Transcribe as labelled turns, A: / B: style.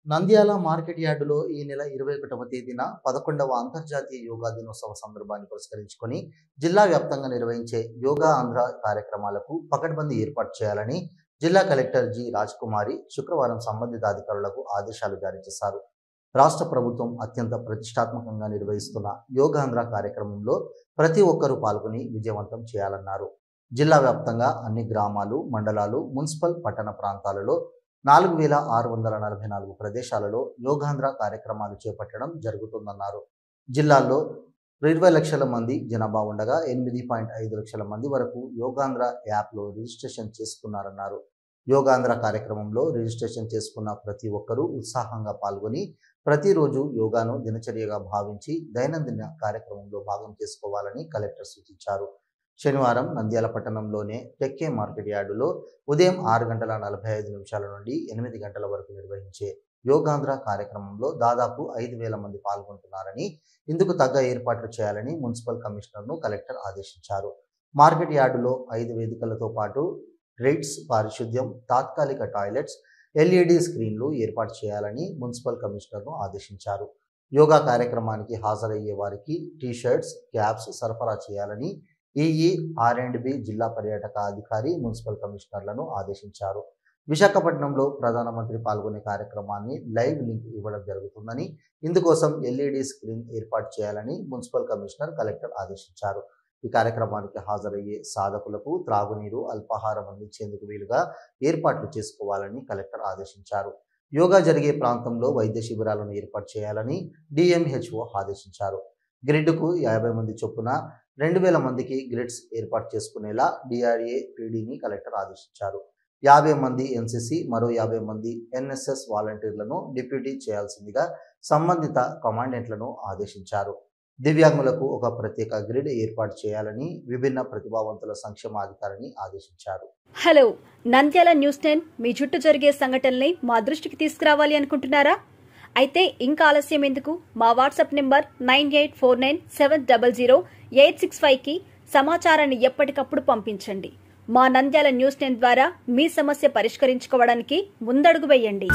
A: Nandyal market యార్డులో ఈ నెల 21వ తేదీన 11వ అంతర్జాతీయ యోగా దినోత్సవ సందర్భాన్ని పురస్కరించుకొని జిల్లా వ్యాప్తంగా నిర్వహించే యోగా ఆంధ్ర కార్యక్రమాలకు పకడ్బందీ ఏర్పాటు చేయాలని జిల్లా కలెక్టర్ జి రాజకుమారి శుక్రవారం సంబంధిత అధికారులకు ఆదేశాలు జారీ చేశారు. రాష్ట్ర ప్రభుత్వం అత్యంత ప్రతిష్టాత్మకంగా నిర్వహిస్తున్న యోగాంధ్ర కార్యక్రమంలో ప్రతి ఒక్కరూ పాల్గొని విజయవంతం చేయాలన్నారు. జిల్లా వ్యాప్తంగా అన్ని గ్రామాలు, మండలాలు, మున్సిపల్, పట్టణ ప్రాంతాలలో 4644 ప్రదేశాలలో యోగాంధ్ర కార్యక్రమాలు చేపట్టడం జరుగుతుందన్నారు. జిల్లాల్లో 20 లక్షల మంది జనాభా ఉండగా 8.5 లక్షల మంది వరకు యోగాంధ్ర యాప్లో రిజిస్ట్రేషన్ చేసుకున్నారన్నారు. యోగాంధ్ర కార్యక్రమంలో రిజిస్ట్రేషన్ చేసుకున్న ప్రతి ఒక్కరూ ఉత్సాహంగా పాల్గొని ప్రతిరోజు యోగాను దినచర్యగా భావించి దైనందిన కార్యక్రమంలో భాగం చేసుకోవాలని కలెక్టర్ సూచించారు. శనివారం నంద్యాల పట్టణంలోనే టెక్కే మార్కెట్ యార్డులో ఉదయం 6:45 నుండి 8 గంటల వరకు నిర్వహించే యోగాంధ్ర కార్యక్రమంలో దాదాపు 5,000 మంది పాల్గొంటున్నారని, ఇందుకు తగ్గ ఏర్పాట్లు చేయాలని మున్సిపల్ కమిషనర్ను కలెక్టర్ ఆదేశించారు. మార్కెట్ యార్డులో 5 వేదికలతో పాటు రైడ్స్, పారిశుద్ధ్యం, తాత్కాలిక టాయిలెట్స్, ఎల్ఈడి స్క్రీన్లు ఏర్పాటు చేయాలని మున్సిపల్ కమిషనర్ను ఆదేశించారు. యోగా కార్యక్రమానికి హాజరయ్యే వారికి టీ-షర్ట్స్, క్యాప్స్ సరఫరా చేయాలని ఈఈ, ఆర్&బి జిల్లా పర్యాటక అధికారి మున్సిపల్ కమిషనర్లను ఆదేశించారు. విశాఖపట్నంలో ప్రధానమంత్రి పాల్గొనే కార్యక్రమాన్ని లైవ్ లింక్ ఇవ్వడం జరుగుతుందని, ఇందుకోసం ఎల్ఈడి స్క్రీన్ ఏర్పాటు చేయాలని మున్సిపల్ కమిషనర్ కలెక్టర్ ఆదేశించారు. ఈ కార్యక్రమానికి హాజరయ్యే సాధకులకు త్రాగునీరు, అల్పాహారం అందించేందుకు వీలుగా ఏర్పాట్లు చేసుకోవాలని కలెక్టర్ ఆదేశించారు. యోగా జరిగే ప్రాంతంలో వైద్య శిబిరాలను ఏర్పాటు చేయాలని డిఎంహెచ్ఓ ఆదేశించారు. గ్రిడ్కు 50 మంది చొప్పున 2,000 మందికి గ్రిడ్స్ ఏర్పాటు చేసుకునేలా డిఆర్ఏ పీడీని కలెక్టర్ ఆదేశించారు. 50 మంది ఎన్సీసీ, మరో 50 మంది ఎన్ఎస్ఎస్ వాలంటీర్లను డిప్యూటీ చేయాల్సిందిగా సంబంధిత కమాండెంట్లను ఆదేశించారు. దివ్యాంగులకు ఒక ప్రత్యేక గ్రిడ్ ఏర్పాటు చేయాలని విభిన్న ప్రతిభావంతుల సంక్షేమాధికారిని ఆదేశించారు.
B: హలో, నంద్యాల న్యూస్ 10 మీ చుట్టూ జరిగే సంఘటనల్ని మా దృష్టికి తీసుకురావాలి అనుకుంటున్నారా? అయితే ఇంకా ఆలస్యం ఎందుకు? మా వాట్సాప్ నెంబర్ 9849700865కి సమాచారాన్ని ఎప్పటికప్పుడు పంపించండి. మా నంద్యాల న్యూస్ 10 ద్వారా మీ సమస్య పరిష్కరించుకోవడానికి ముందడుగు వేయండి.